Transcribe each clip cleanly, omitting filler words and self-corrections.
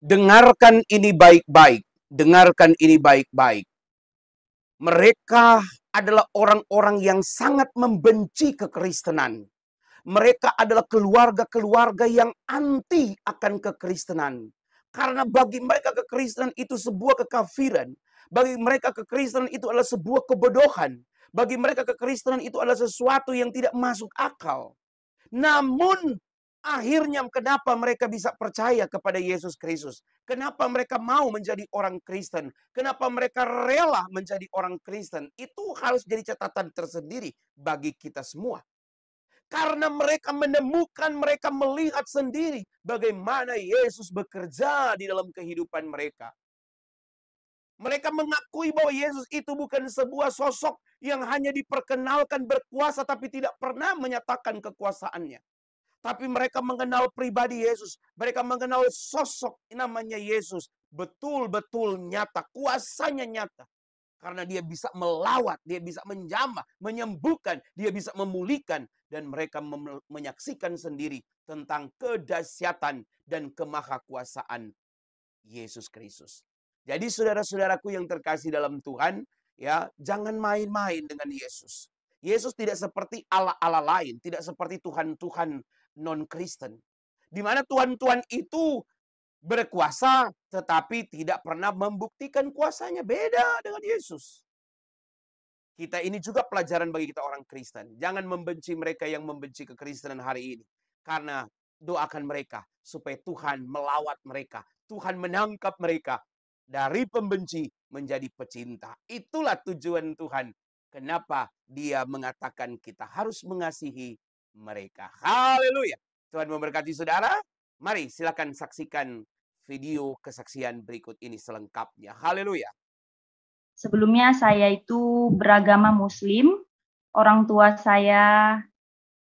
Dengarkan ini baik-baik. Dengarkan ini baik-baik. Mereka adalah orang-orang yang sangat membenci kekristenan. Mereka adalah keluarga-keluarga yang anti akan kekristenan. Karena bagi mereka kekristenan itu sebuah kekafiran. Bagi mereka kekristenan itu adalah sebuah kebodohan. Bagi mereka kekristenan itu adalah sesuatu yang tidak masuk akal. Namun akhirnya kenapa mereka bisa percaya kepada Yesus Kristus? Kenapa mereka mau menjadi orang Kristen? Kenapa mereka rela menjadi orang Kristen? Itu harus jadi catatan tersendiri bagi kita semua. Karena mereka menemukan, mereka melihat sendiri bagaimana Yesus bekerja di dalam kehidupan mereka. Mereka mengakui bahwa Yesus itu bukan sebuah sosok yang hanya diperkenalkan berkuasa tapi tidak pernah menyatakan kekuasaannya. Tapi mereka mengenal pribadi Yesus. Mereka mengenal sosok namanya Yesus. Betul-betul nyata. Kuasanya nyata. Karena dia bisa melawat, dia bisa menjamah, menyembuhkan, dia bisa memulihkan. Dan mereka menyaksikan sendiri tentang kedahsyatan dan kemahakuasaan Yesus Kristus. Jadi saudara-saudaraku yang terkasih dalam Tuhan, ya, jangan main-main dengan Yesus. Yesus tidak seperti Allah-Allah lain, tidak seperti Tuhan-Tuhan non-Kristen. Di mana Tuhan-Tuhan itu berkuasa tetapi tidak pernah membuktikan kuasanya. Beda dengan Yesus. Kita ini juga pelajaran bagi kita orang Kristen. Jangan membenci mereka yang membenci kekristenan hari ini. Karena doakan mereka supaya Tuhan melawat mereka. Tuhan menangkap mereka dari pembenci menjadi pecinta. Itulah tujuan Tuhan. Kenapa dia mengatakan kita harus mengasihi mereka. Haleluya. Tuhan memberkati saudara. Mari silakan saksikan video kesaksian berikut ini selengkapnya. Haleluya. Sebelumnya saya itu beragama Muslim. Orang tua saya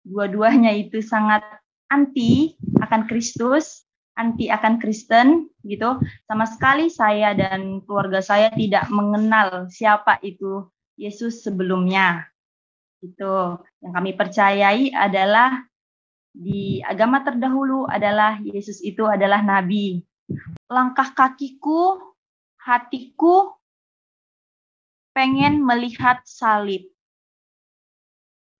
dua-duanya itu sangat anti akan Kristus, anti akan Kristen gitu. Sama sekali saya dan keluarga saya tidak mengenal siapa itu Yesus sebelumnya. Itu yang kami percayai adalah di agama terdahulu adalah Yesus itu adalah nabi. Langkah kakiku, hatiku pengen melihat salib.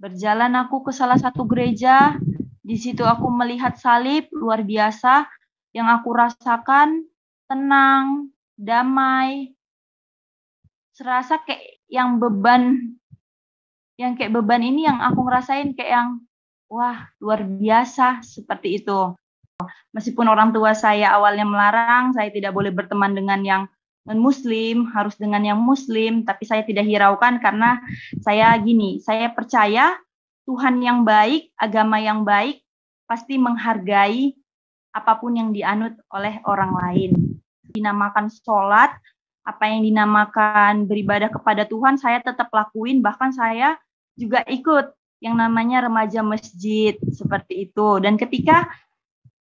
Berjalan aku ke salah satu gereja, di situ aku melihat salib luar biasa, yang aku rasakan tenang, damai, serasa kayak yang beban ini yang aku ngerasain kayak yang wah luar biasa seperti itu. Meskipun orang tua saya awalnya melarang, saya tidak boleh berteman dengan yang non-muslim, harus dengan yang muslim, tapi saya tidak hiraukan karena saya percaya Tuhan yang baik, agama yang baik, pasti menghargai apapun yang dianut oleh orang lain. Dinamakan sholat, apa yang dinamakan beribadah kepada Tuhan, saya tetap lakuin, bahkan saya juga ikut yang namanya remaja masjid, seperti itu. Dan ketika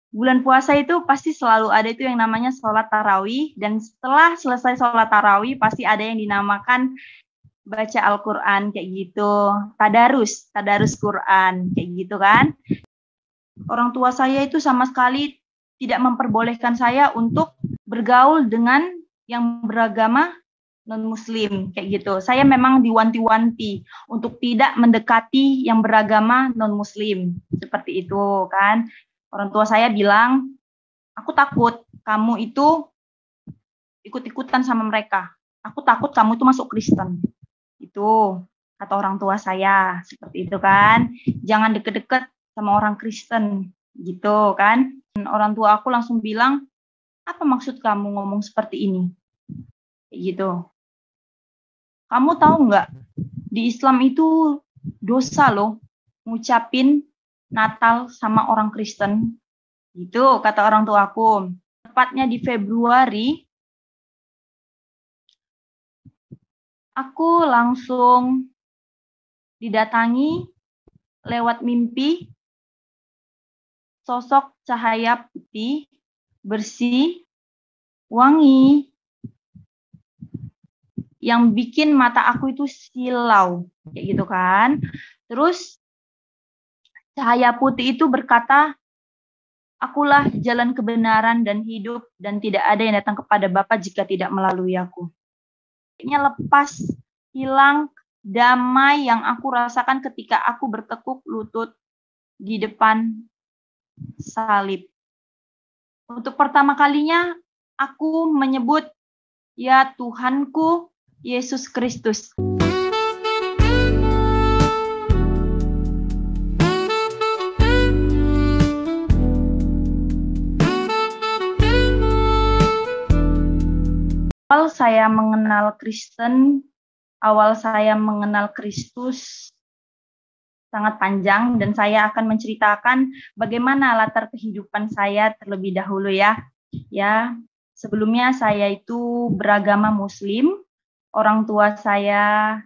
bulan puasa itu pasti selalu ada itu yang namanya sholat tarawih, dan setelah selesai sholat tarawih pasti ada yang dinamakan baca Al-Quran kayak gitu, tadarus Quran kayak gitu kan. Orang tua saya itu sama sekali tidak memperbolehkan saya untuk bergaul dengan yang beragama non-muslim kayak gitu. Saya memang diwanti-wanti untuk tidak mendekati yang beragama non-muslim seperti itu kan. Orang tua saya bilang, aku takut kamu itu ikut-ikutan sama mereka. Aku takut kamu itu masuk Kristen. Itu kata orang tua saya, seperti itu kan. Jangan deket-deket sama orang Kristen, gitu kan. Dan orang tua aku langsung bilang, apa maksud kamu ngomong seperti ini? Gitu. Kamu tahu nggak, di Islam itu dosa loh, ngucapin Natal sama orang Kristen. Itu kata orang tua aku. Tepatnya di Februari, aku langsung didatangi lewat mimpi sosok cahaya putih, bersih, wangi, yang bikin mata aku itu silau, kayak gitu kan. Terus cahaya putih itu berkata, Akulah jalan kebenaran dan hidup, dan tidak ada yang datang kepada Bapa jika tidak melalui aku. Ini lepas, hilang, damai yang aku rasakan ketika aku bertekuk lutut di depan salib. Untuk pertama kalinya, aku menyebut, ya Tuhanku, Yesus Kristus. Awal saya mengenal Kristen, awal saya mengenal Kristus sangat panjang, dan saya akan menceritakan bagaimana latar kehidupan saya terlebih dahulu ya. Ya, sebelumnya saya itu beragama Muslim. Orang tua saya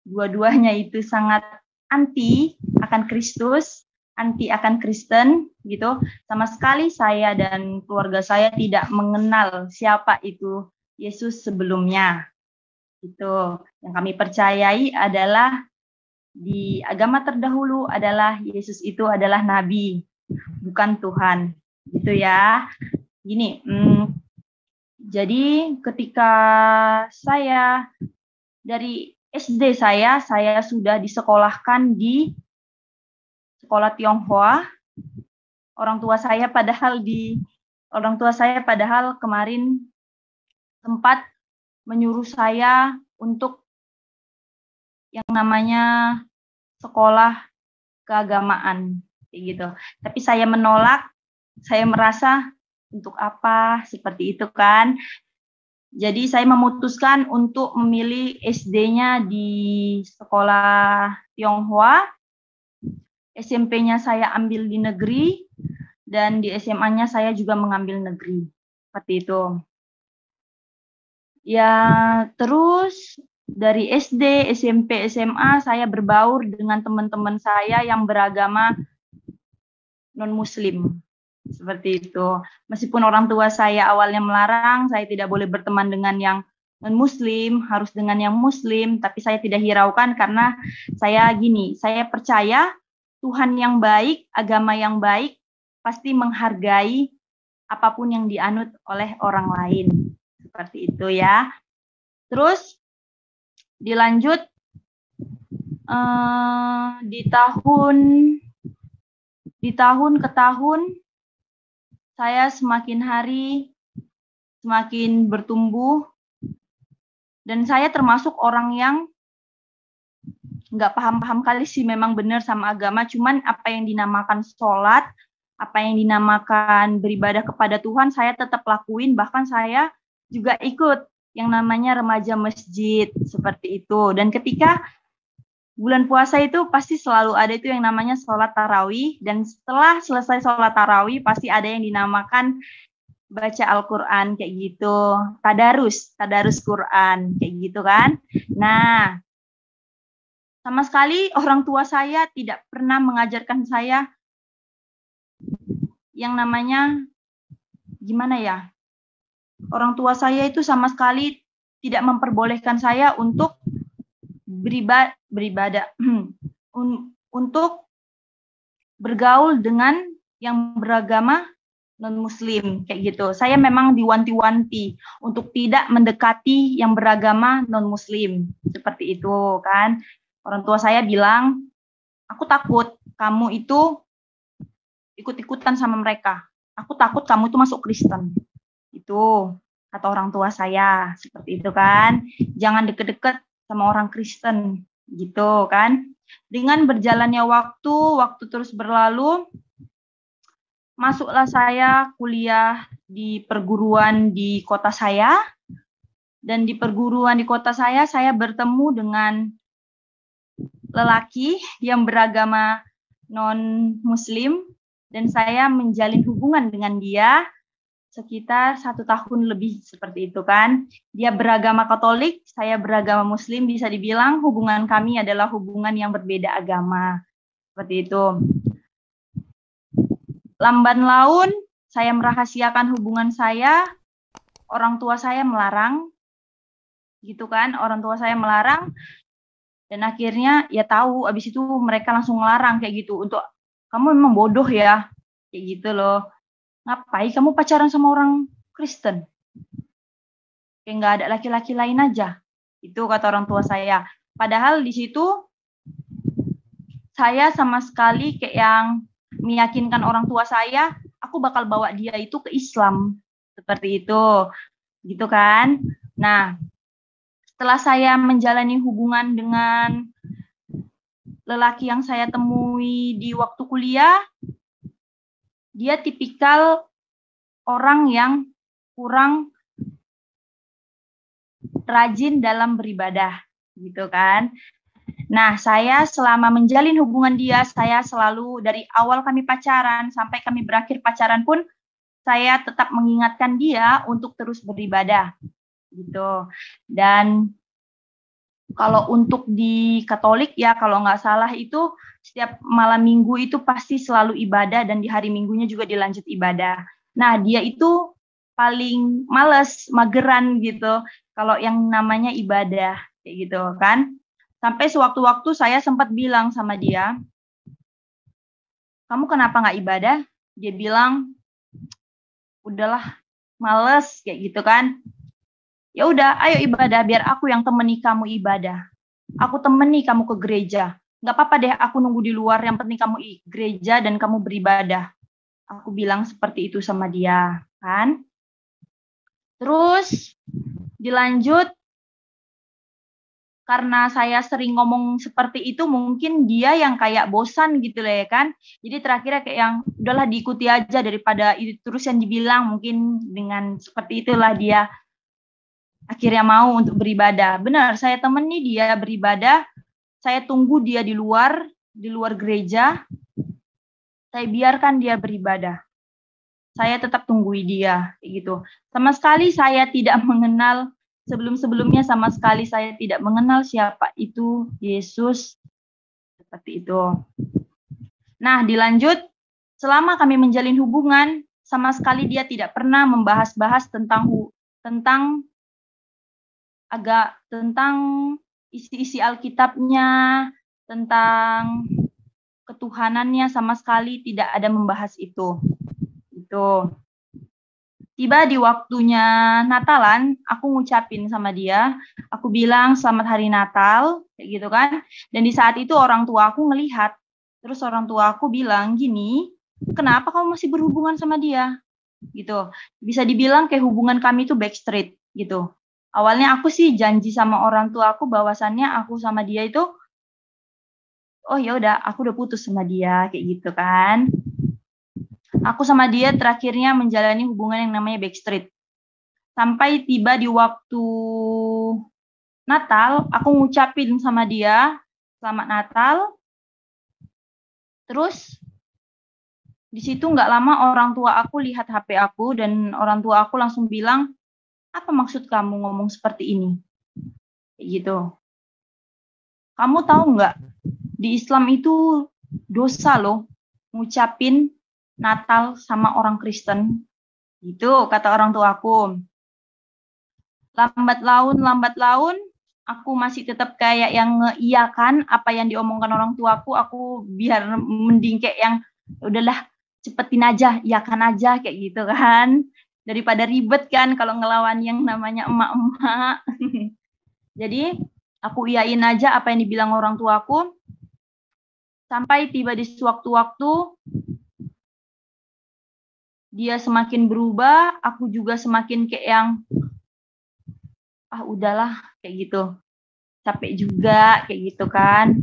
dua-duanya itu sangat anti akan Kristus, anti akan Kristen gitu. Sama sekali saya dan keluarga saya tidak mengenal siapa itu Yesus sebelumnya. Itu yang kami percayai adalah di agama terdahulu adalah Yesus itu adalah nabi, bukan Tuhan. Gitu ya. Gini, jadi ketika saya dari SD saya sudah disekolahkan di sekolah Tionghoa. Orang tua saya padahal kemarin sempat menyuruh saya untuk yang namanya sekolah keagamaan, kayak gitu. Tapi saya menolak, saya merasa untuk apa seperti itu kan. Jadi saya memutuskan untuk memilih SD-nya di sekolah Tionghoa, SMP-nya saya ambil di negeri, dan di SMA-nya saya juga mengambil negeri. Seperti itu. Ya, terus dari SD, SMP, SMA saya berbaur dengan teman-teman saya yang beragama non-Muslim. Seperti itu. Meskipun orang tua saya awalnya melarang, saya tidak boleh berteman dengan yang non-Muslim, harus dengan yang Muslim, tapi saya tidak hiraukan karena saya percaya Tuhan yang baik, agama yang baik, pasti menghargai apapun yang dianut oleh orang lain. Seperti itu ya. Terus dilanjut di tahun ke tahun saya semakin hari semakin bertumbuh, dan saya termasuk orang yang nggak paham-paham kali sih memang benar sama agama, cuman apa yang dinamakan sholat, apa yang dinamakan beribadah kepada Tuhan saya tetap lakuin, bahkan saya juga ikut yang namanya remaja masjid seperti itu. Dan ketika bulan puasa itu pasti selalu ada itu yang namanya sholat tarawih, dan setelah selesai sholat tarawih pasti ada yang dinamakan baca Al-Quran kayak gitu, tadarus Quran kayak gitu kan. Nah, sama sekali orang tua saya tidak pernah mengajarkan saya yang namanya gimana ya. Orang tua saya itu sama sekali tidak memperbolehkan saya untuk beribadah untuk bergaul dengan yang beragama non-Muslim kayak gitu. Saya memang diwanti-wanti untuk tidak mendekati yang beragama non-Muslim seperti itu kan. Orang tua saya bilang, aku takut kamu itu ikut-ikutan sama mereka. Aku takut kamu itu masuk Kristen. Itu kata orang tua saya seperti itu kan. Jangan deket-deket sama orang Kristen gitu kan. Dengan berjalannya waktu terus berlalu, masuklah saya kuliah di perguruan di kota saya. Dan di perguruan di kota saya bertemu dengan lelaki yang beragama non-Muslim, dan saya menjalin hubungan dengan dia sekitar 1 tahun lebih seperti itu kan. Dia beragama Katolik, saya beragama Muslim, bisa dibilang hubungan kami adalah hubungan yang berbeda agama. Seperti itu. Lamban laun, saya merahasiakan hubungan saya, orang tua saya melarang, gitu kan, orang tua saya melarang, dan akhirnya ya tahu, abis itu mereka langsung melarang kayak gitu, untuk kamu memang bodoh ya, kayak gitu loh. ngapain kamu pacaran sama orang Kristen? Kayak nggak ada laki-laki lain aja. Itu kata orang tua saya. Padahal di situ saya sama sekali kayak yang meyakinkan orang tua saya, aku bakal bawa dia itu ke Islam. Seperti itu. Gitu kan. Nah, setelah saya menjalani hubungan dengan lelaki yang saya temui di waktu kuliah, dia tipikal orang yang kurang rajin dalam beribadah, gitu kan. Nah, saya selama menjalin hubungan dia, saya selalu dari awal kami pacaran sampai kami berakhir pacaran pun, saya tetap mengingatkan dia untuk terus beribadah, gitu. Dan kalau untuk di Katolik ya, kalau nggak salah itu setiap malam minggu itu pasti selalu ibadah dan di hari minggunya juga dilanjut ibadah. Nah, dia itu paling males, mageran gitu, kalau yang namanya ibadah, kayak gitu kan. Sampai sewaktu-waktu saya sempat bilang sama dia, kamu kenapa nggak ibadah? Dia bilang, udahlah, males, kayak gitu kan. Ya udah, ayo ibadah, biar aku yang temani kamu ibadah. Aku temani kamu ke gereja. Nggak apa-apa deh, aku nunggu di luar, yang penting kamu gereja dan kamu beribadah. Aku bilang seperti itu sama dia, kan. Terus dilanjut, karena saya sering ngomong seperti itu, mungkin dia yang kayak bosan gitu lah ya kan. Jadi terakhirnya kayak yang udahlah diikuti aja daripada itu terus yang dibilang, mungkin dengan seperti itulah dia akhirnya mau untuk beribadah. Benar, saya temani dia beribadah, saya tunggu dia di luar gereja, saya biarkan dia beribadah. Saya tetap tunggui dia, kayak gitu. Sama sekali saya tidak mengenal sebelum-sebelumnya, sama sekali saya tidak mengenal siapa itu Yesus, seperti itu. Nah, dilanjut, selama kami menjalin hubungan, sama sekali dia tidak pernah membahas-bahas tentang isi-isi Alkitabnya, tentang ketuhanannya, sama sekali tidak ada membahas itu. Itu. Tiba di waktunya Natalan, aku ngucapin sama dia, aku bilang selamat hari Natal, kayak gitu kan. Dan di saat itu orang tua aku ngelihat, terus orang tua aku bilang gini, kenapa kamu masih berhubungan sama dia? Gitu. Bisa dibilang kayak hubungan kami itu backstreet gitu. Awalnya aku sih janji sama orang tua aku bahwasannya aku sama dia itu, oh ya udah, aku udah putus sama dia, kayak gitu kan. Aku sama dia terakhirnya menjalani hubungan yang namanya backstreet. Sampai tiba di waktu Natal, aku ngucapin sama dia, selamat Natal. Terus di situ nggak lama orang tua aku lihat HP aku dan orang tua aku langsung bilang, apa maksud kamu ngomong seperti ini? Kayak gitu. Kamu tahu nggak, di Islam itu dosa loh ngucapin Natal sama orang Kristen. Gitu kata orang tua aku. Lambat laun, aku masih tetap kayak yang ngeiyakan apa yang diomongkan orang tuaku. Aku biar mending kayak yang udahlah cepetin aja, iyakan aja kayak gitu kan. Daripada ribet kan kalau ngelawan yang namanya emak-emak. Jadi aku iyain aja apa yang dibilang orang tuaku. Sampai tiba di sewaktu-waktu dia semakin berubah, aku juga semakin kayak yang udahlah kayak gitu. Capek juga kayak gitu kan.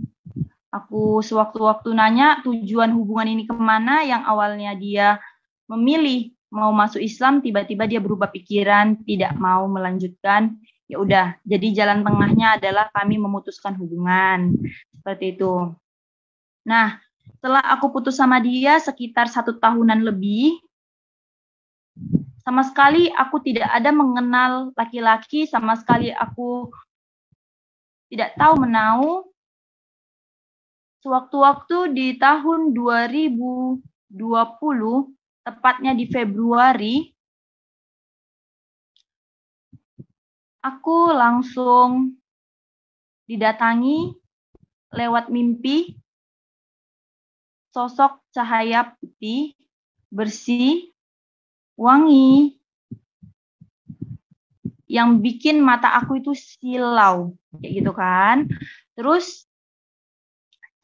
Aku sewaktu-waktu nanya tujuan hubungan ini kemana, yang awalnya dia memilih mau masuk Islam, tiba-tiba dia berubah pikiran, tidak mau melanjutkan. Ya udah, jadi jalan tengahnya adalah kami memutuskan hubungan. Seperti itu. Nah, setelah aku putus sama dia sekitar 1 tahunan lebih, sama sekali aku tidak ada mengenal laki-laki, sama sekali aku tidak tahu menau. Sewaktu-waktu di tahun 2020, tepatnya di Februari, aku langsung didatangi lewat mimpi sosok cahaya putih, bersih, wangi yang bikin mata aku itu silau, kayak gitu kan. Terus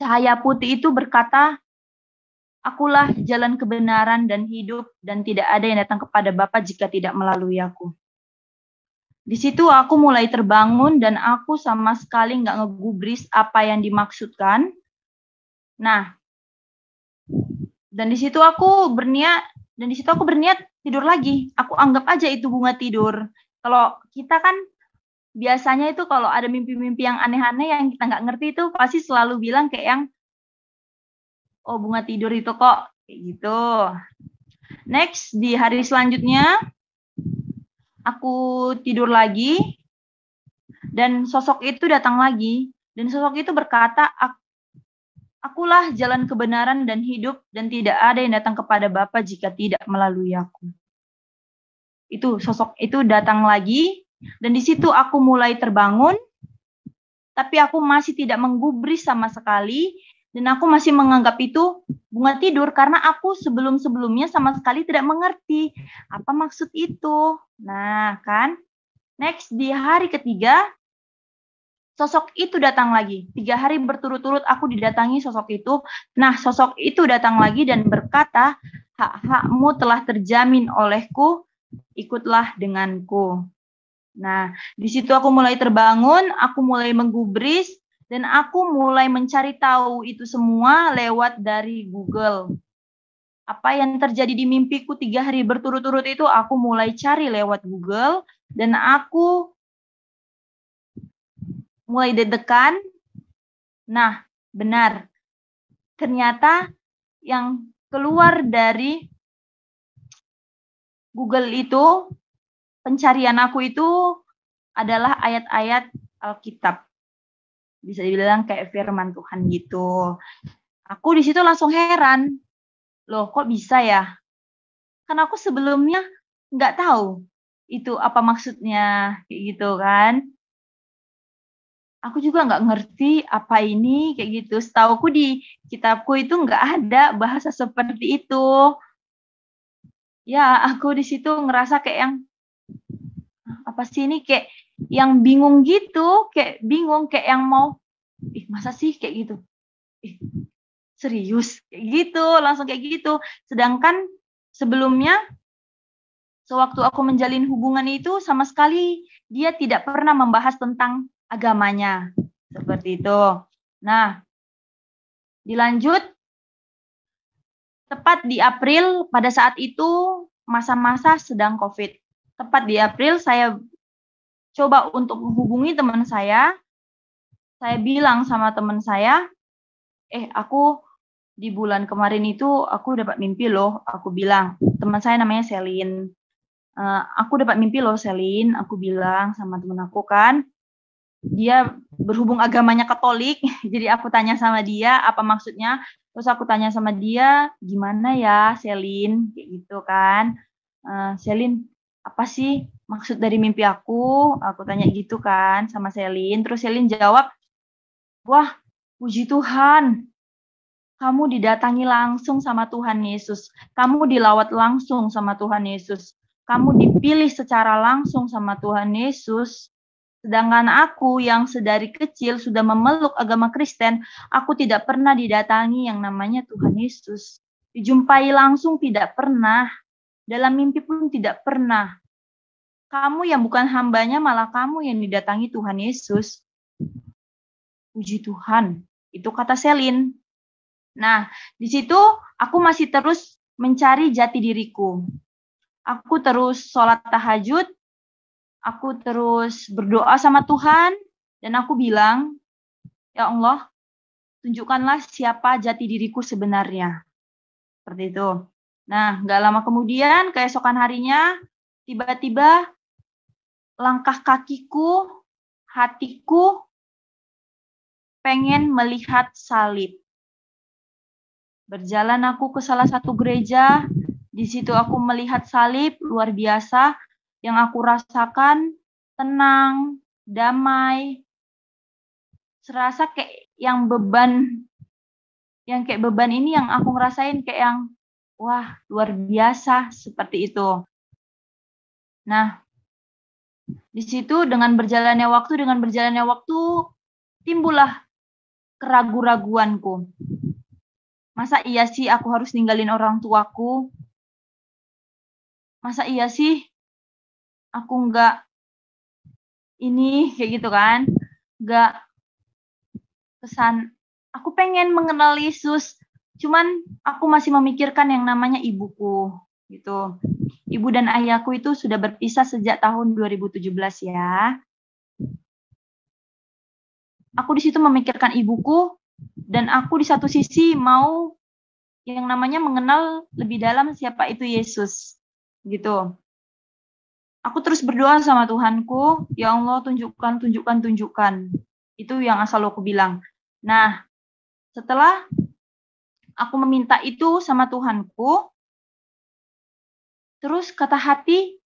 cahaya putih itu berkata, akulah jalan kebenaran dan hidup, dan tidak ada yang datang kepada Bapa jika tidak melalui aku. Di situ aku mulai terbangun dan aku sama sekali nggak ngegubris apa yang dimaksudkan. Nah, dan di situ aku berniat tidur lagi. Aku anggap aja itu bunga tidur. Kalau kita kan biasanya itu kalau ada mimpi-mimpi yang aneh-aneh yang kita nggak ngerti itu pasti selalu bilang kayak yang, oh bunga tidur itu kok, kayak gitu. Next, di hari selanjutnya, aku tidur lagi, dan sosok itu datang lagi. Dan sosok itu berkata, akulah jalan kebenaran dan hidup, dan tidak ada yang datang kepada Bapa jika tidak melalui aku. Itu sosok itu datang lagi, dan di situ aku mulai terbangun, tapi aku masih tidak menggubris sama sekali, dan aku masih menganggap itu bunga tidur karena aku sebelum-sebelumnya sama sekali tidak mengerti apa maksud itu. Nah, kan? Next, di hari ketiga, sosok itu datang lagi. 3 hari berturut-turut aku didatangi sosok itu. Nah, sosok itu datang lagi dan berkata, hak-hakmu telah terjamin olehku, ikutlah denganku. Nah, di situ aku mulai terbangun, aku mulai menggubris, dan aku mulai mencari tahu itu semua lewat dari Google. Apa yang terjadi di mimpiku 3 hari berturut-turut itu aku mulai cari lewat Google, dan aku mulai deg-degan. Nah, benar. Ternyata yang keluar dari Google itu, pencarian aku itu adalah ayat-ayat Alkitab. Bisa dibilang kayak firman Tuhan gitu. Aku di situ langsung heran. Loh, kok bisa ya? Kan aku sebelumnya nggak tahu itu apa maksudnya, kayak gitu kan. Aku juga nggak ngerti apa ini, kayak gitu. Setauku di kitabku itu nggak ada bahasa seperti itu. Ya, aku di situ ngerasa kayak yang, apa sih ini, kayak yang bingung gitu, kayak bingung, kayak yang mau, masa sih kayak gitu? Serius? Kayak gitu, langsung kayak gitu. Sedangkan sebelumnya, sewaktu aku menjalin hubungan itu, sama sekali dia tidak pernah membahas tentang agamanya. Seperti itu. Nah, dilanjut, tepat di April, pada saat itu masa-masa sedang COVID. Tepat di April, saya coba untuk menghubungi teman saya. Saya bilang sama teman saya, aku di bulan kemarin itu aku dapat mimpi loh. Aku bilang, teman saya namanya Selin. Aku dapat mimpi loh Selin, aku bilang sama teman aku kan. Dia berhubung agamanya Katolik, jadi aku tanya sama dia apa maksudnya. Terus aku tanya sama dia, gimana ya Selin, kayak gitu kan. Selin, apa sih maksud dari mimpi aku? Aku tanya gitu kan sama Selin. Terus Selin jawab, wah puji Tuhan, kamu didatangi langsung sama Tuhan Yesus. Kamu dilawat langsung sama Tuhan Yesus. Kamu dipilih secara langsung sama Tuhan Yesus. Sedangkan aku yang sedari kecil sudah memeluk agama Kristen, aku tidak pernah didatangi yang namanya Tuhan Yesus. Dijumpai langsung tidak pernah. Dalam mimpi pun tidak pernah. Kamu yang bukan hambanya, malah kamu yang didatangi Tuhan Yesus. Puji Tuhan. Itu kata Selin. Nah, di situ aku masih terus mencari jati diriku. Aku terus sholat tahajud, aku terus berdoa sama Tuhan, dan aku bilang, ya Allah, tunjukkanlah siapa jati diriku sebenarnya. Seperti itu. Nah, nggak lama kemudian, keesokan harinya, tiba-tiba langkah kakiku, hatiku, pengen melihat salib. Berjalan aku ke salah satu gereja, di situ aku melihat salib luar biasa, yang aku rasakan tenang, damai, serasa kayak yang beban ini yang aku ngerasain kayak yang, Wah, luar biasa seperti itu. Nah, di situ dengan berjalannya waktu, timbullah keraguan-raguanku. Masa iya sih aku harus ninggalin orang tuaku? Masa iya sih aku nggak ini, kayak gitu kan? Nggak aku pengen mengenal Yesus, cuman aku masih memikirkan yang namanya ibuku, gitu. Ibu dan ayahku itu sudah berpisah sejak tahun 2017 ya. Aku di situ memikirkan ibuku, dan aku di satu sisi mau yang namanya mengenal lebih dalam siapa itu Yesus, gitu. Aku terus berdoa sama Tuhanku, ya Allah tunjukkan. Itu yang asal aku bilang. Nah, setelah aku meminta itu sama Tuhanku, terus kata hati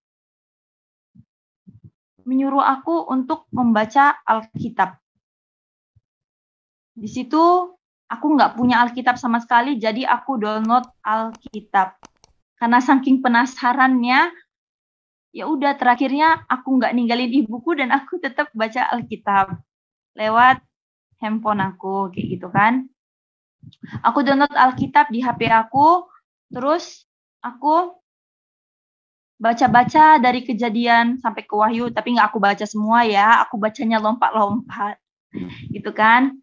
menyuruh aku untuk membaca Alkitab. Di situ aku nggak punya Alkitab sama sekali, jadi aku download Alkitab. Karena saking penasarannya, ya udah terakhirnya aku nggak ninggalin ibuku dan aku tetap baca Alkitab lewat handphone aku, kayak gitu kan. Aku download Alkitab di HP aku, terus aku baca-baca dari Kejadian sampai ke Wahyu, tapi nggak aku baca semua ya, aku bacanya lompat-lompat, gitu kan.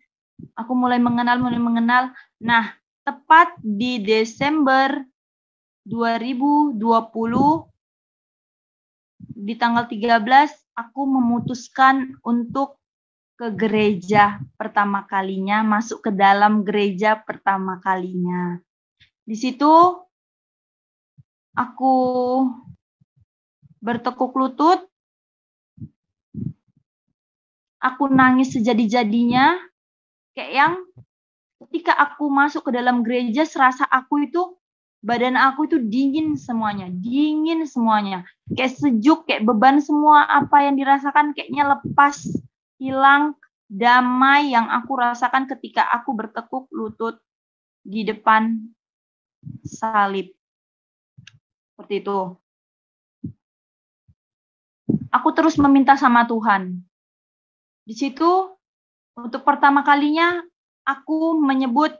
Aku mulai mengenal. Nah, tepat di Desember 2020, di tanggal 13, aku memutuskan untuk ke gereja pertama kalinya, masuk ke dalam gereja pertama kalinya. Di situ aku bertekuk lutut, aku nangis sejadi-jadinya, kayak yang ketika aku masuk ke dalam gereja, serasa aku itu, badan aku itu dingin semuanya, kayak sejuk, kayak beban semua apa yang dirasakan kayaknya lepas, hilang, damai yang aku rasakan ketika aku bertekuk lutut di depan salib. Seperti itu. Aku terus meminta sama Tuhan. Di situ, untuk pertama kalinya, aku menyebut,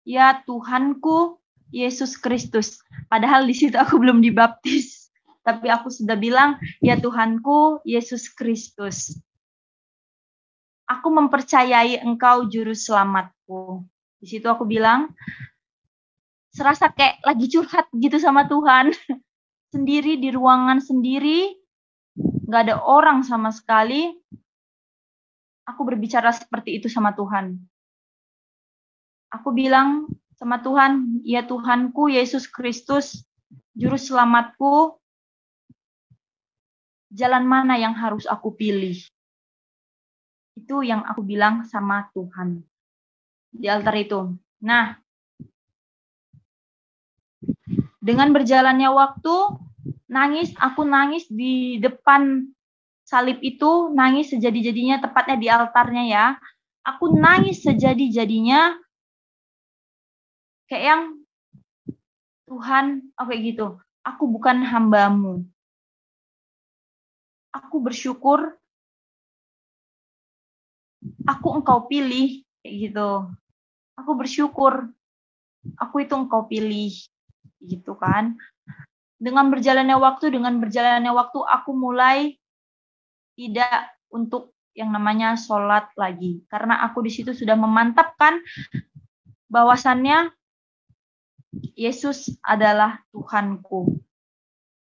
ya Tuhanku, Yesus Kristus. Padahal di situ aku belum dibaptis. Tapi aku sudah bilang, ya Tuhanku, Yesus Kristus. Aku mempercayai Engkau juru selamatku. Di situ aku bilang, serasa kayak lagi curhat gitu sama Tuhan. Sendiri di ruangan sendiri, nggak ada orang sama sekali. Aku berbicara seperti itu sama Tuhan. Aku bilang sama Tuhan, ya Tuhanku, Yesus Kristus, juru selamatku, jalan mana yang harus aku pilih? Itu yang aku bilang sama Tuhan di altar itu. Nah, dengan berjalannya waktu, aku nangis di depan salib itu, nangis sejadi-jadinya, tepatnya di altarnya ya. Aku nangis sejadi-jadinya, kayak yang, Tuhan, kayak gitu, aku bukan hamba-Mu. Aku bersyukur aku Engkau pilih, kayak gitu. Aku bersyukur aku itu Engkau pilih, gitu kan. Dengan berjalannya waktu, aku mulai tidak untuk yang namanya sholat lagi. Karena aku di situ sudah memantapkan bahwasannya Yesus adalah Tuhanku.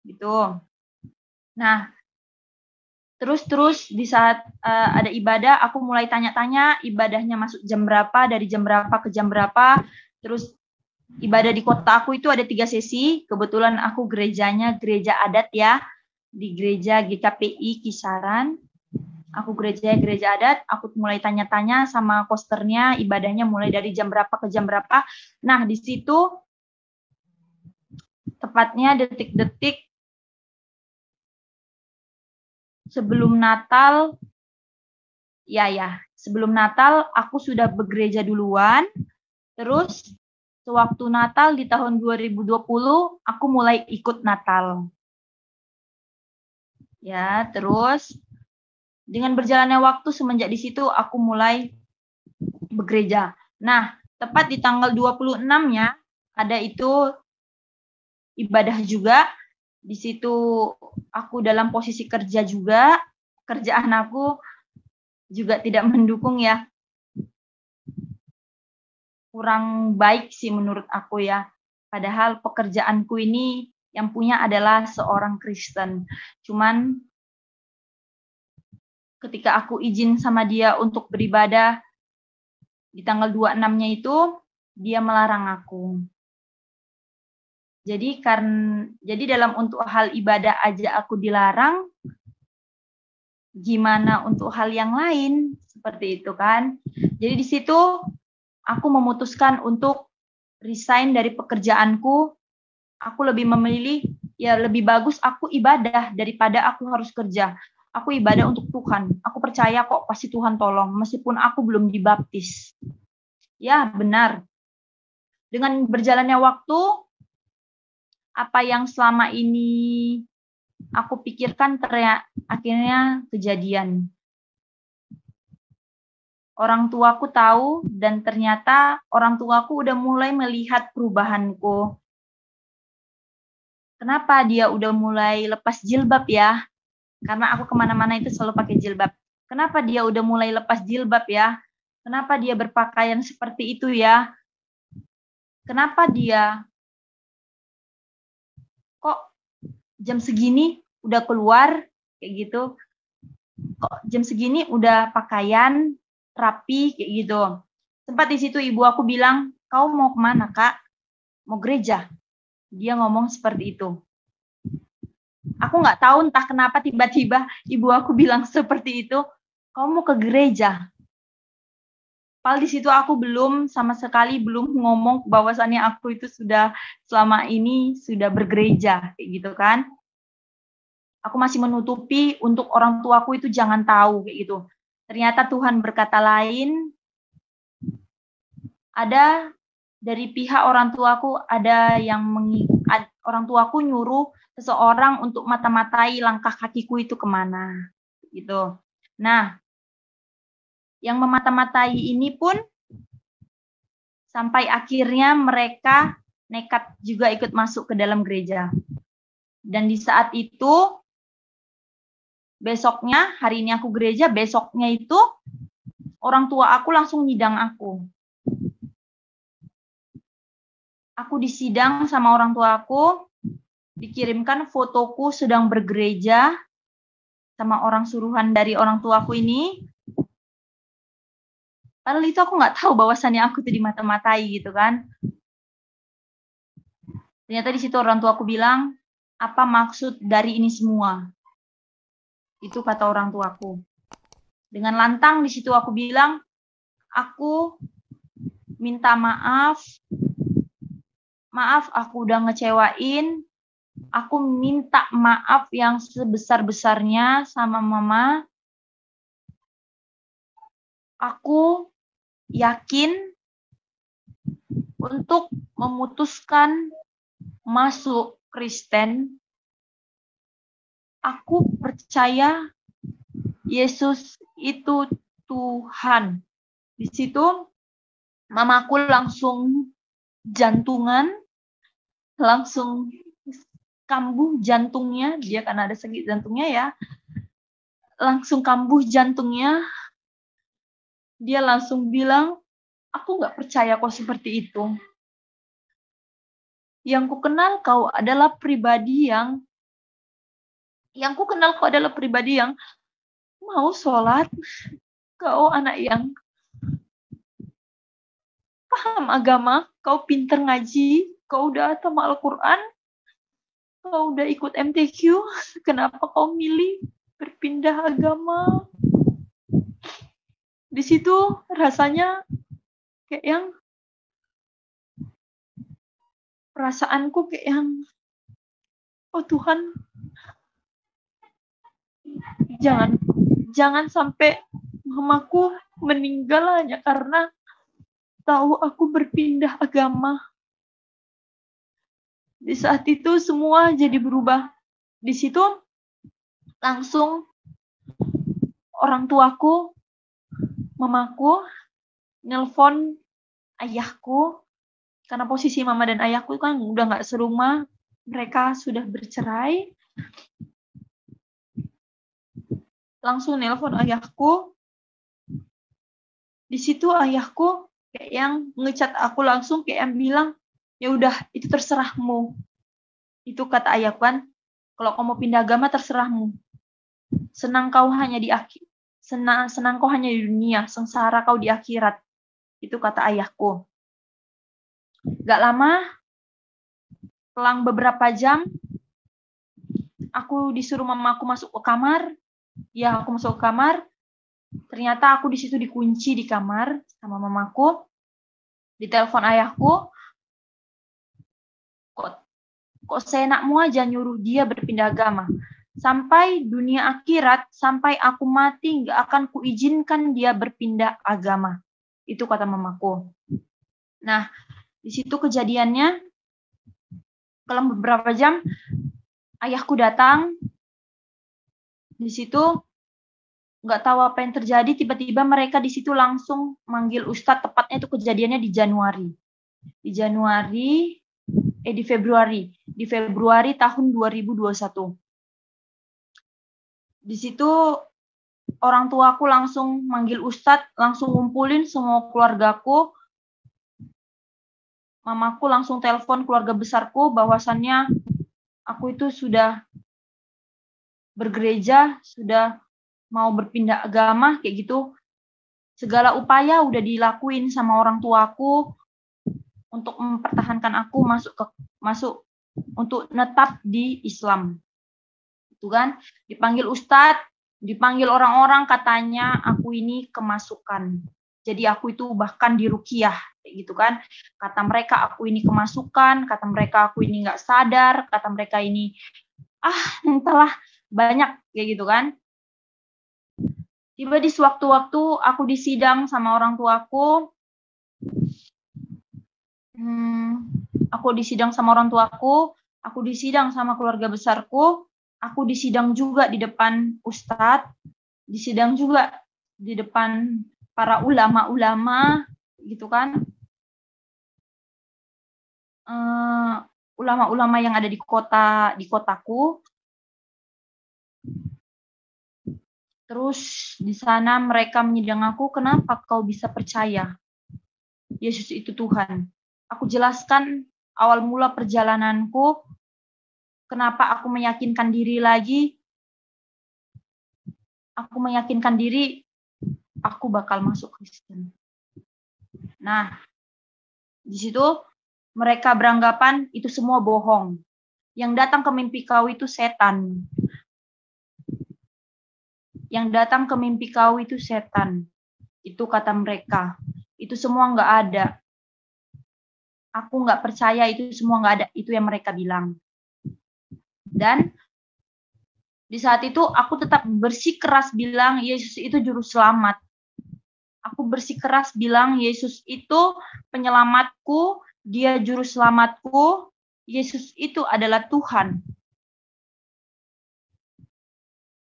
Gitu. Nah, terus di saat ada ibadah, aku mulai tanya-tanya ibadahnya masuk jam berapa, dari jam berapa ke jam berapa. Terus ibadah di kota aku itu ada 3 sesi. Kebetulan aku gerejanya gereja adat ya, di gereja GKPI Kisaran. Aku gereja adat. Aku mulai tanya-tanya sama posternya, ibadahnya mulai dari jam berapa ke jam berapa. Nah, di situ tepatnya detik-detik sebelum Natal, sebelum Natal aku sudah bergereja duluan, terus Sewaktu Natal di tahun 2020, aku mulai ikut Natal. Ya, terus dengan berjalannya waktu semenjak di situ aku mulai bergereja. Nah, tepat di tanggal 26-nya ada itu ibadah juga. Di situ aku dalam posisi kerja juga. Kerjaan aku juga tidak mendukung ya. Kurang baik sih menurut aku ya. Padahal pekerjaanku ini yang punya adalah seorang Kristen. Cuman ketika aku izin sama dia untuk beribadah di tanggal 26-nya itu, dia melarang aku. Jadi dalam untuk hal ibadah aja aku dilarang, gimana untuk hal yang lain? Seperti itu kan. Jadi di situ aku memutuskan untuk resign dari pekerjaanku. Aku lebih memilih, ya lebih bagus aku ibadah daripada aku harus kerja. Aku ibadah untuk Tuhan. Aku percaya kok pasti Tuhan tolong, meskipun aku belum dibaptis. Ya, benar. Dengan berjalannya waktu, apa yang selama ini aku pikirkan akhirnya kejadian. Orang tuaku tahu dan ternyata orang tuaku udah mulai melihat perubahanku. Kenapa dia udah mulai lepas jilbab ya? Karena aku kemana-mana itu selalu pakai jilbab. Kenapa dia udah mulai lepas jilbab ya? Kenapa dia berpakaian seperti itu ya? Kenapa dia kok jam segini udah keluar kayak gitu? Kok jam segini udah pakaian rapi kayak gitu? Sempat di situ ibu aku bilang, "Kau mau kemana, Kak? Mau gereja?" Dia ngomong seperti itu. Aku nggak tahu entah kenapa tiba-tiba ibu aku bilang seperti itu. "Kau mau ke gereja?" Padahal di situ aku sama sekali belum ngomong bahwasannya aku itu sudah selama ini sudah bergereja kayak gitu kan. Aku masih menutupi untuk orang tuaku itu jangan tahu kayak gitu. Ternyata Tuhan berkata lain. Ada dari pihak orang tuaku, ada yang orang tuaku nyuruh seseorang untuk mata-matai langkah kakiku itu kemana gitu. Nah, yang memata-matai ini pun sampai akhirnya mereka nekat juga ikut masuk ke dalam gereja. Dan di saat itu, besoknya, hari ini aku gereja, besoknya itu orang tua aku langsung nyidang aku. Aku disidang sama orang tua aku, dikirimkan fotoku sedang bergereja sama orang suruhan dari orang tuaku ini. Padahal itu aku nggak tahu bahwasannya aku tuh dimata-matai gitu kan. Ternyata di situ orang tuaku bilang, apa maksud dari ini semua? Itu kata orang tuaku. Dengan lantang di situ aku bilang, aku minta maaf. Maaf aku udah ngecewain. Aku minta maaf yang sebesar-besarnya sama mama. Aku yakin untuk memutuskan masuk Kristen. Aku percaya Yesus itu Tuhan. Di situ mamaku langsung jantungan, langsung kambuh jantungnya, dia kan ada sakit jantungnya ya, langsung kambuh jantungnya, dia langsung bilang, aku nggak percaya kau seperti itu. Yang ku kenal kau adalah pribadi yang mau sholat, kau anak yang paham agama, kau pinter ngaji, kau udah hafal Al-Quran, kau udah ikut MTQ, kenapa kau milih berpindah agama? Di situ rasanya kayak yang perasaanku kayak yang, oh Tuhan, jangan sampai mamaku meninggal hanya karena tahu aku berpindah agama. Di saat itu semua jadi berubah. Di situ langsung orang tuaku, mamaku, nelpon ayahku, karena posisi mama dan ayahku kan udah nggak serumah, mereka sudah bercerai. Langsung nelpon ayahku. Di situ ayahku kayak yang ngecat aku langsung, kayak yang bilang, ya udah itu terserahmu. Itu kata ayahku kan, kalau kamu pindah agama terserahmu. Senang kau hanya di senang kau hanya di dunia, sengsara kau di akhirat. Itu kata ayahku. Gak lama, selang beberapa jam, aku disuruh mamaku masuk ke kamar. Ya, aku masuk ke kamar. Ternyata aku di situ dikunci di kamar sama mamaku. Ditelepon ayahku. Kok seenakmu aja nyuruh dia berpindah agama. Sampai dunia akhirat, sampai aku mati, gak akan kuizinkan dia berpindah agama. Itu kata mamaku. Nah, di situ kejadiannya, kalau beberapa jam, ayahku datang. Di situ nggak tahu apa yang terjadi, tiba-tiba mereka di situ langsung manggil ustadz. Tepatnya itu kejadiannya di Januari. Di Februari tahun 2021. Di situ orang tuaku langsung manggil ustadz, langsung ngumpulin semua keluargaku. Mamaku langsung telepon keluarga besarku bahwasannya aku itu sudah bergereja, sudah mau berpindah agama, kayak gitu. Segala upaya udah dilakuin sama orang tuaku untuk mempertahankan aku masuk untuk netap di Islam. Itu kan, dipanggil ustadz, dipanggil orang-orang, katanya aku ini kemasukan. Jadi aku itu bahkan diruqyah, kayak gitu kan. Kata mereka aku ini kemasukan, kata mereka aku ini nggak sadar, kata mereka ini entahlah, banyak kayak gitu kan. Tiba di sewaktu-waktu aku disidang sama orang tuaku. Aku disidang sama orang tuaku, aku disidang sama keluarga besarku, aku disidang juga di depan ustadz, disidang juga di depan para ulama-ulama, gitu kan. Ulama-ulama yang ada di kotaku. Terus di sana mereka menyidang aku, kenapa kau bisa percaya Yesus itu Tuhan? Aku jelaskan awal mula perjalananku, kenapa aku meyakinkan diri lagi. Aku meyakinkan diri aku bakal masuk Kristen. Nah, di situ mereka beranggapan itu semua bohong. Yang datang ke mimpi kau itu setan. Yang datang ke mimpi kau itu setan. Itu kata mereka. Itu semua nggak ada. Aku nggak percaya itu semua nggak ada. Itu yang mereka bilang. Dan di saat itu aku tetap bersikeras bilang Yesus itu juru selamat. Aku bersikeras bilang Yesus itu penyelamatku, dia juru selamatku, Yesus itu adalah Tuhan.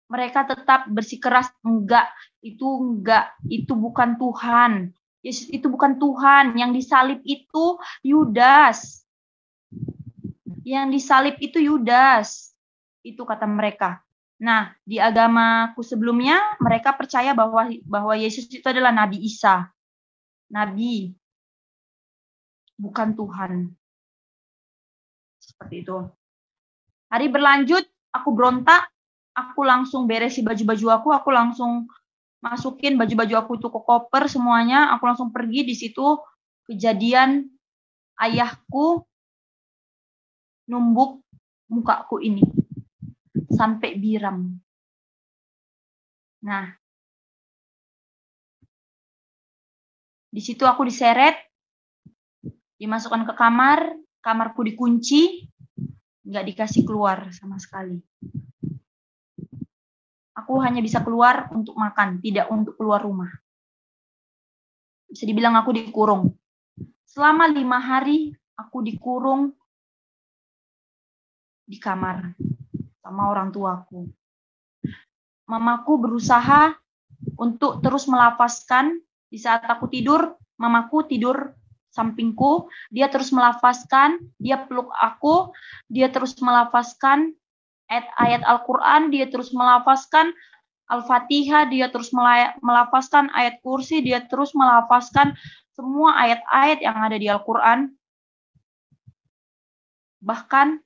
Mereka tetap bersikeras, enggak, itu bukan Tuhan. Yesus itu bukan Tuhan, yang disalib itu Yudas. Yang disalib itu Yudas. Itu kata mereka. Nah, di agamaku sebelumnya mereka percaya bahwa Yesus itu adalah Nabi Isa. Nabi, bukan Tuhan. Seperti itu. Hari berlanjut, aku berontak, aku langsung beresi baju-baju aku langsung masukin baju-baju aku itu ke koper semuanya, aku langsung pergi. Di situ kejadian ayahku numbuk mukaku ini sampai biram. Nah, di situ aku diseret, dimasukkan ke kamar, kamarku dikunci, nggak dikasih keluar sama sekali. Aku hanya bisa keluar untuk makan, tidak untuk keluar rumah. Bisa dibilang aku dikurung. Selama 5 hari aku dikurung di kamar sama orang tuaku. Mamaku berusaha untuk terus melafazkan di saat aku tidur, mamaku tidur sampingku, dia terus melafazkan, dia peluk aku, dia terus melafazkan ayat-ayat Al-Quran, dia terus melafazkan Al-Fatihah, dia terus melafazkan ayat kursi, dia terus melafazkan semua ayat-ayat yang ada di Al-Quran. Bahkan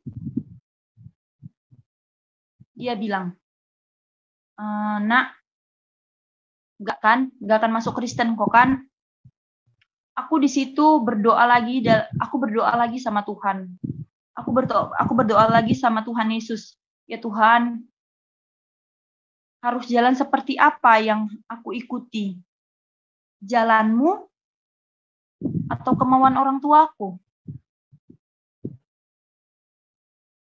dia bilang, nak, gak akan masuk Kristen kok kan? Aku di situ berdoa lagi, aku berdoa lagi sama Tuhan. Aku berdoa lagi sama Tuhan Yesus. Ya Tuhan, harus jalan seperti apa yang aku ikuti? Jalanmu atau kemauan orang tuaku?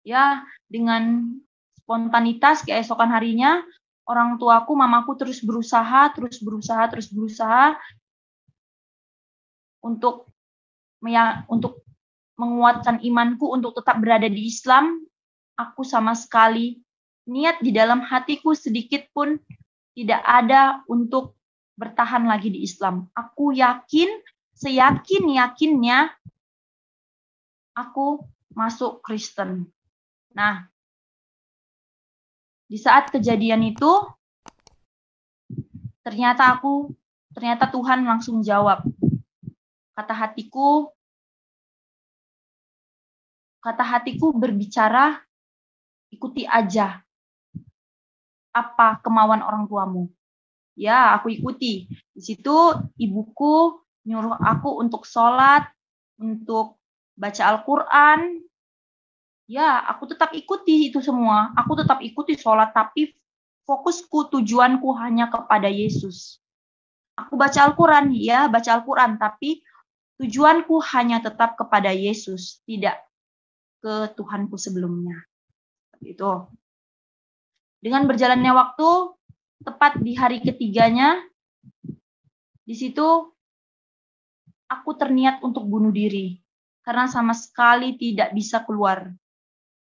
Ya, dengan spontanitas keesokan harinya, orang tuaku, mamaku terus berusaha untuk menguatkan imanku untuk tetap berada di Islam. Aku sama sekali niat di dalam hatiku sedikit pun tidak ada untuk bertahan lagi di Islam. Aku yakin, seyakin-yakinnya aku masuk Kristen. Nah, di saat kejadian itu, ternyata Tuhan langsung jawab. Kata hatiku berbicara, ikuti aja apa kemauan orang tuamu. Ya, aku ikuti. Di situ ibuku nyuruh aku untuk sholat, untuk baca Al-Quran. Ya, aku tetap ikuti itu semua. Aku tetap ikuti sholat, tapi fokusku, tujuanku hanya kepada Yesus. Aku baca Al-Quran, ya baca Al-Quran, tapi tujuanku hanya tetap kepada Yesus, tidak ke Tuhanku sebelumnya. Itu. Dengan berjalannya waktu, tepat di hari ketiganya, di situ aku terniat untuk bunuh diri karena sama sekali tidak bisa keluar.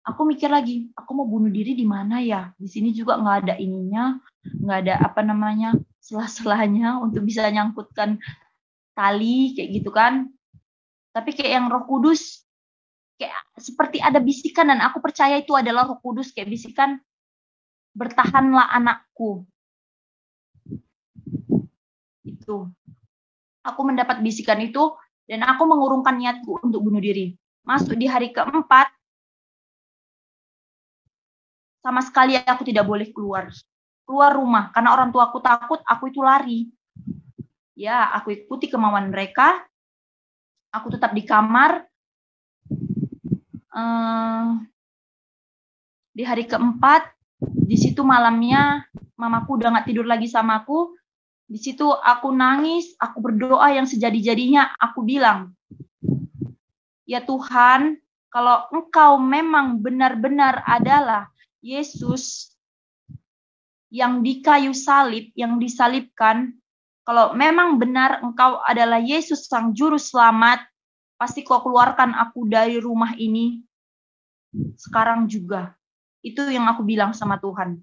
Aku mikir lagi, aku mau bunuh diri di mana ya? Di sini juga nggak ada ininya, nggak ada selah-selahnya untuk bisa nyangkutkan tali kayak gitu kan. Tapi kayak yang Roh Kudus, kayak seperti ada bisikan, dan aku percaya itu adalah Roh Kudus, kayak bisikan, bertahanlah anakku. Itu. Aku mendapat bisikan itu, dan aku mengurungkan niatku untuk bunuh diri. Masuk di hari keempat, sama sekali aku tidak boleh keluar rumah, karena orang tua aku takut aku itu lari. Ya, aku ikuti kemauan mereka. Aku tetap di kamar. Di hari keempat, di situ malamnya mamaku udah gak tidur lagi sama aku. Di situ aku nangis, aku berdoa yang sejadi-jadinya. Aku bilang, ya Tuhan, kalau Engkau memang benar-benar adalah Yesus yang di kayu salib, yang disalibkan, kalau memang benar Engkau adalah Yesus sang juru selamat, pasti Kau keluarkan aku dari rumah ini sekarang juga. Itu yang aku bilang sama Tuhan.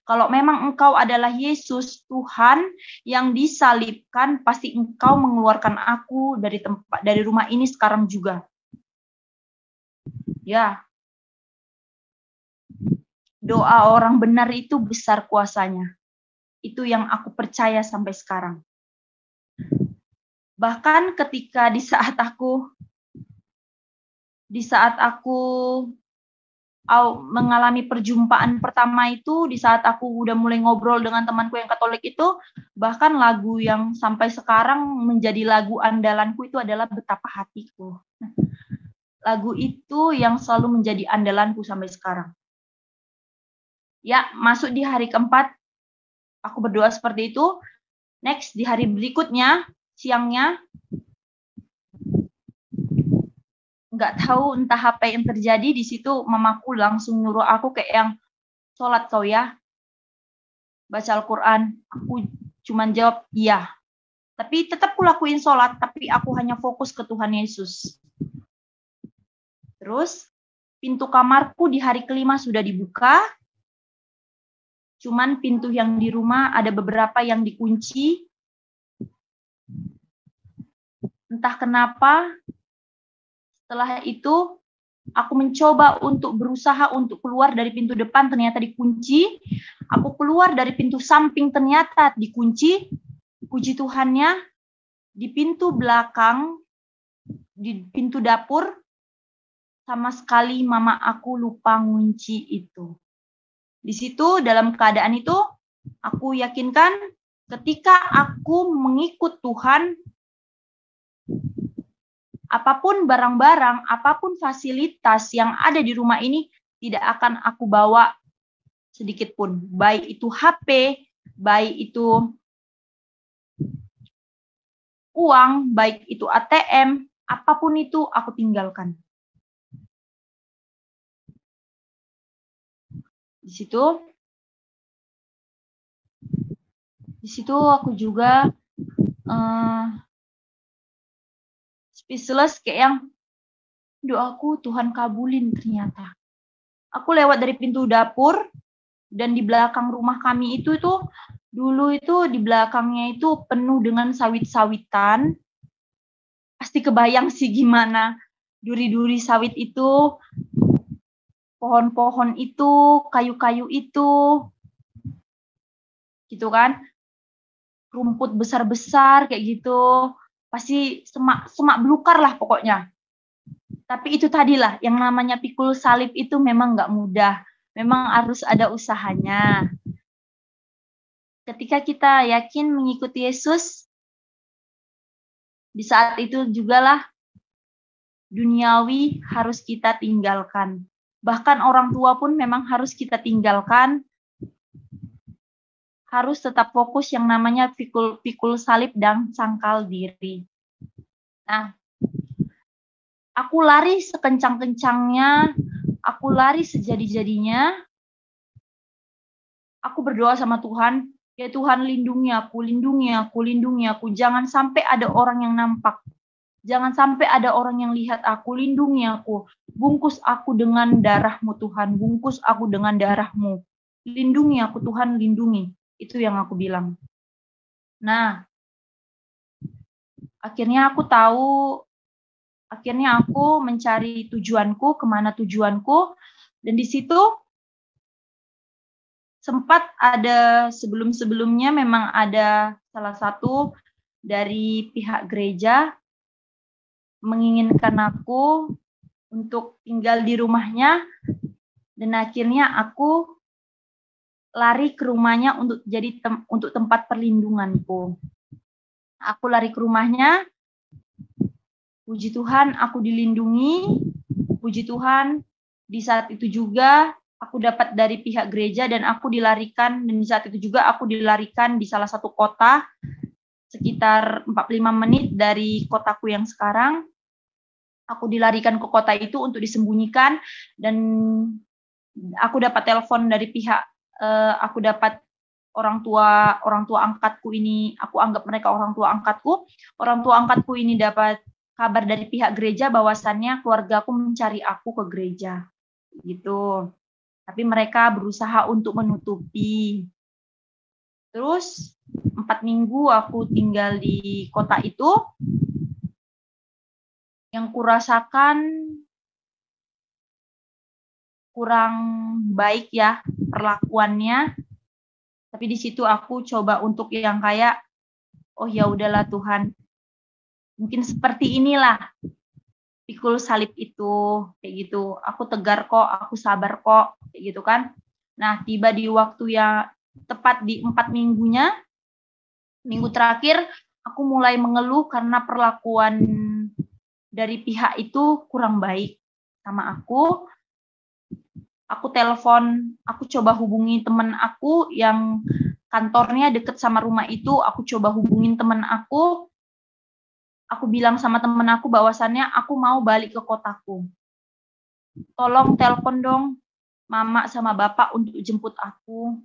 Kalau memang Engkau adalah Yesus Tuhan yang disalibkan, pasti Engkau mengeluarkan aku dari rumah ini sekarang juga. Ya. Doa orang benar itu besar kuasanya. Itu yang aku percaya sampai sekarang. Bahkan ketika di saat aku mengalami perjumpaan pertama itu, di saat aku udah mulai ngobrol dengan temanku yang Katolik itu, bahkan lagu yang sampai sekarang menjadi lagu andalanku itu adalah Betapa Hatiku. Lagu itu yang selalu menjadi andalanku sampai sekarang. Ya, masuk di hari keempat, aku berdoa seperti itu. Next, di hari berikutnya, siangnya, nggak tahu entah apa yang terjadi di situ, mamaku langsung nyuruh aku kayak yang, sholat kau ya, baca Al-Quran. Aku cuman jawab iya. Tapi tetap aku lakuin sholat, tapi aku hanya fokus ke Tuhan Yesus. Terus, pintu kamarku di hari kelima sudah dibuka. Cuman pintu yang di rumah ada beberapa yang dikunci. Entah kenapa, setelah itu aku mencoba untuk berusaha untuk keluar dari pintu depan, ternyata dikunci. Aku keluar dari pintu samping, ternyata dikunci. Puji Tuhannya, di pintu belakang, di pintu dapur, sama sekali mama aku lupa ngunci itu. Di situ, dalam keadaan itu, aku yakinkan ketika aku mengikut Tuhan, apapun barang-barang, apapun fasilitas yang ada di rumah ini tidak akan aku bawa sedikit pun. Baik itu HP, baik itu uang, baik itu ATM, apapun itu aku tinggalkan. Di situ aku juga speechless, kayak yang doaku Tuhan kabulin ternyata. Aku lewat dari pintu dapur, dan di belakang rumah kami itu dulu itu di belakangnya itu penuh dengan sawit-sawitan. Pasti kebayang sih gimana duri-duri sawit itu, pohon-pohon itu, kayu-kayu itu, gitu kan. Rumput besar-besar kayak gitu. Pasti semak belukar lah pokoknya. Tapi itu tadilah, yang namanya pikul salib itu memang nggak mudah. Memang harus ada usahanya. Ketika kita yakin mengikuti Yesus, di saat itu jugalah duniawi harus kita tinggalkan. Bahkan orang tua pun memang harus kita tinggalkan. Harus tetap fokus yang namanya pikul salib dan sangkal diri. Nah, aku lari sekencang-kencangnya, aku lari sejadi-jadinya. Aku berdoa sama Tuhan, ya Tuhan lindungi aku, lindungi aku, lindungi aku. Jangan sampai ada orang yang nampak. Jangan sampai ada orang yang lihat aku, lindungi aku. Bungkus aku dengan darah-Mu Tuhan, bungkus aku dengan darah-Mu. Lindungi aku Tuhan, lindungi. Itu yang aku bilang. Nah, akhirnya aku mencari tujuanku, kemana tujuanku. Dan di situ sempat ada sebelum-sebelumnya memang ada salah satu dari pihak gereja menginginkan aku untuk tinggal di rumahnya, dan akhirnya aku lari ke rumahnya untuk tempat perlindunganku. Aku lari ke rumahnya, puji Tuhan aku dilindungi, puji Tuhan di saat itu juga aku dapat dari pihak gereja dan aku dilarikan, dan di saat itu juga aku dilarikan di salah satu kota sekitar 45 menit dari kotaku yang sekarang. Aku dilarikan ke kota itu untuk disembunyikan, dan aku dapat telepon dari pihak aku dapat orang tua angkatku ini, aku anggap mereka orang tua angkatku. Orang tua angkatku ini dapat kabar dari pihak gereja bahwasannya keluargaku mencari aku ke gereja. Gitu. Tapi mereka berusaha untuk menutupi. Terus 4 minggu aku tinggal di kota itu. Yang kurasakan kurang baik ya perlakuannya. Tapi di situ aku coba untuk yang kayak, oh ya udahlah Tuhan, mungkin seperti inilah pikul salib itu, kayak gitu. Aku tegar kok, aku sabar kok, kayak gitu kan. Nah, tiba di waktu yang tepat di 4 minggunya, minggu terakhir, aku mulai mengeluh karena perlakuan dari pihak itu kurang baik sama aku. Aku telepon, aku coba hubungi teman aku yang kantornya deket sama rumah itu, aku coba hubungin teman aku. Aku bilang sama teman aku bahwasannya aku mau balik ke kotaku. Tolong telepon dong mama sama bapak untuk jemput aku.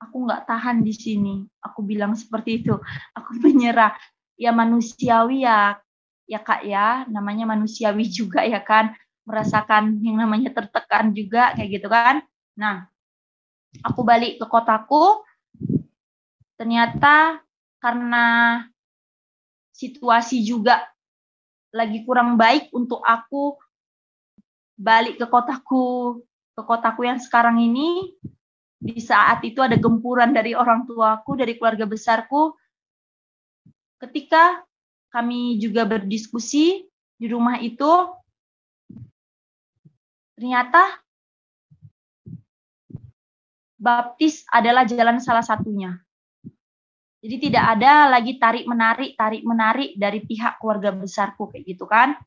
Aku nggak tahan di sini. Aku bilang seperti itu. Aku menyerah. Ya manusiawi ya Kak ya, namanya manusiawi juga ya kan. merasakan yang namanya tertekan juga kayak gitu kan. Nah, aku balik ke kotaku, ternyata karena situasi juga lagi kurang baik untuk aku balik ke kotaku yang sekarang ini. Di saat itu ada gempuran dari orang tuaku, dari keluarga besarku. Ketika kami juga berdiskusi di rumah itu, ternyata baptis adalah jalan salah satunya. Jadi tidak ada lagi tarik-menarik dari pihak keluarga besarku kayak gitu kan.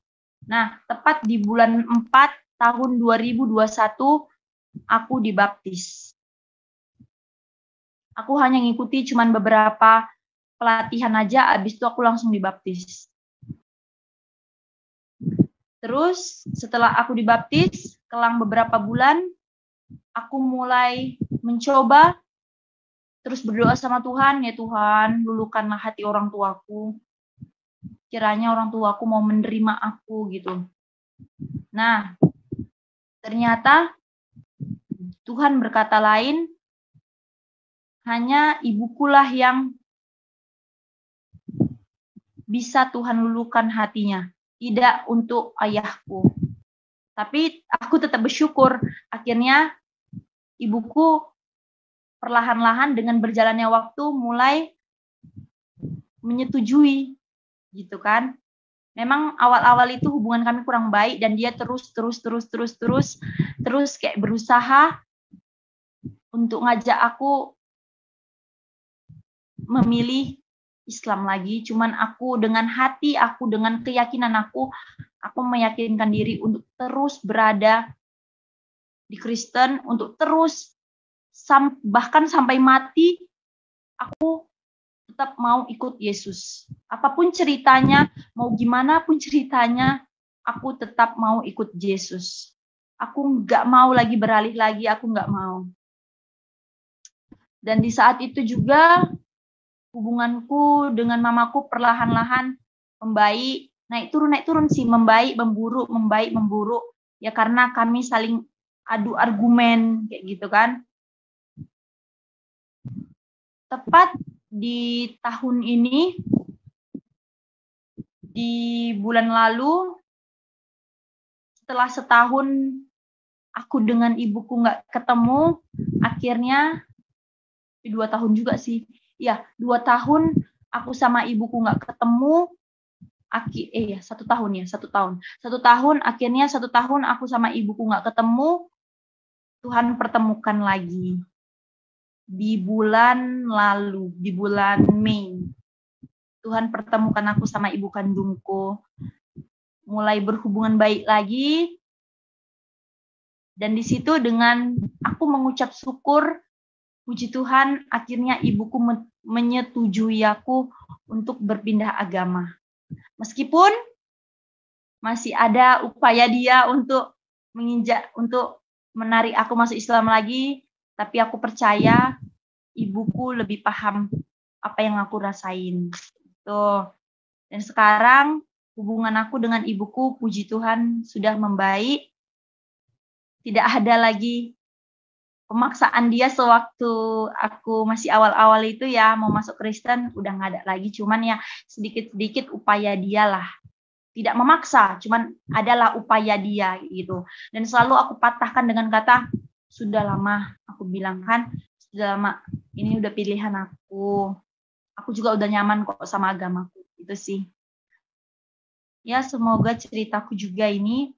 Nah, tepat di bulan 4 tahun 2021 aku dibaptis. Aku hanya ngikuti cuman beberapa pelatihan aja, abis itu aku langsung dibaptis. Terus setelah aku dibaptis, kelang beberapa bulan, aku mulai mencoba terus berdoa sama Tuhan, ya Tuhan, luluhkanlah hati orang tuaku. Kiranya orang tuaku mau menerima aku gitu. Nah, ternyata Tuhan berkata lain, hanya ibukulah yang bisa Tuhan luluhkan hatinya, tidak untuk ayahku. Tapi aku tetap bersyukur, akhirnya ibuku perlahan-lahan dengan berjalannya waktu mulai menyetujui, gitu kan. Memang awal-awal itu hubungan kami kurang baik dan dia terus kayak berusaha untuk ngajak aku memilih Islam lagi. Cuman aku dengan hati aku, dengan keyakinan aku meyakinkan diri untuk terus berada di Kristen, untuk terus bahkan sampai mati aku tetap mau ikut Yesus. Apapun ceritanya, mau gimana pun ceritanya, aku tetap mau ikut Yesus. Aku nggak mau lagi beralih lagi, aku nggak mau. Dan di saat itu juga hubunganku dengan mamaku perlahan-lahan membaik, naik turun sih, membaik, memburuk. Ya karena kami saling adu argumen kayak gitu kan. Tepat di tahun ini, di bulan lalu, setelah setahun aku dengan ibuku nggak ketemu, akhirnya 2 tahun juga sih. Ya, 2 tahun aku sama ibuku nggak ketemu. 1 tahun ya, 1 tahun. 1 tahun, akhirnya 1 tahun aku sama ibuku nggak ketemu, Tuhan pertemukan lagi. Di bulan lalu, di bulan Mei. Tuhan pertemukan aku sama ibu kandungku. Mulai berhubungan baik lagi. Dan di situ dengan aku mengucap syukur, puji Tuhan, akhirnya ibuku menyetujui aku untuk berpindah agama. Meskipun masih ada upaya dia untuk untuk menarik aku masuk Islam lagi, tapi aku percaya ibuku lebih paham apa yang aku rasain. Tuh. Dan sekarang hubungan aku dengan ibuku, puji Tuhan, sudah membaik. Tidak ada lagi pemaksaan dia sewaktu aku masih awal-awal itu ya mau masuk Kristen, udah nggak ada lagi. Cuman ya sedikit-sedikit upaya dia lah. Tidak memaksa, cuman adalah upaya dia gitu. Dan selalu aku patahkan dengan kata, sudah lama, aku bilang kan, sudah lama, ini udah pilihan aku. Aku juga udah nyaman kok sama agamaku, itu sih. Ya, semoga ceritaku juga ini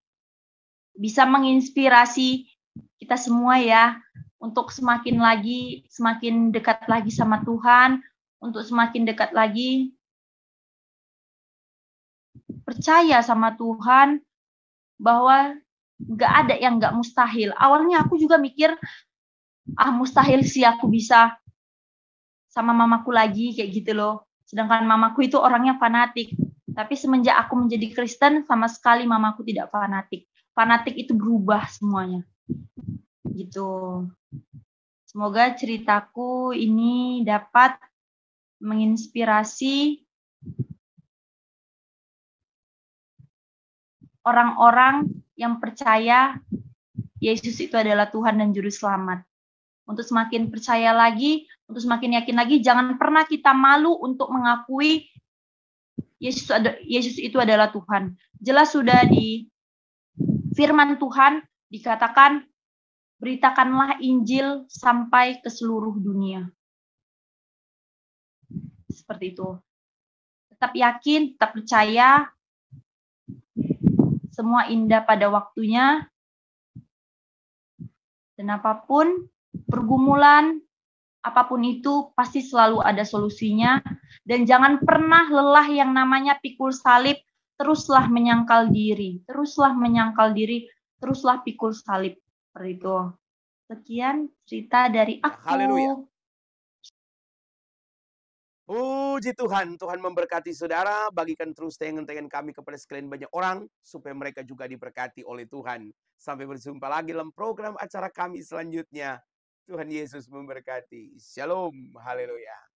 bisa menginspirasi kita semua ya, untuk semakin dekat lagi sama Tuhan, untuk semakin dekat lagi percaya sama Tuhan, bahwa nggak ada yang nggak mustahil. Awalnya aku juga mikir, mustahil sih aku bisa sama mamaku lagi kayak gitu loh. Sedangkan mamaku itu orangnya fanatik. Tapi semenjak aku menjadi Kristen, sama sekali mamaku tidak fanatik. Fanatik itu berubah semuanya. Gitu. Semoga ceritaku ini dapat menginspirasi orang-orang yang percaya Yesus itu adalah Tuhan dan Juru Selamat. Untuk semakin percaya lagi, untuk semakin yakin lagi, jangan pernah kita malu untuk mengakui Yesus itu adalah Tuhan. Jelas sudah di firman Tuhan dikatakan, beritakanlah Injil sampai ke seluruh dunia. Seperti itu. Tetap yakin, tetap percaya. Semua indah pada waktunya. Dan apapun pergumulan, apapun itu pasti selalu ada solusinya. Dan jangan pernah lelah yang namanya pikul salib. Teruslah menyangkal diri. Teruslah menyangkal diri. Teruslah pikul salib. Seperti itu. Sekian cerita dari aku. Haleluya. Puji Tuhan, Tuhan memberkati saudara, bagikan terus tayangan-tayangan kami kepada sekalian banyak orang, supaya mereka juga diberkati oleh Tuhan. Sampai berjumpa lagi dalam program acara kami selanjutnya. Tuhan Yesus memberkati. Shalom, haleluya.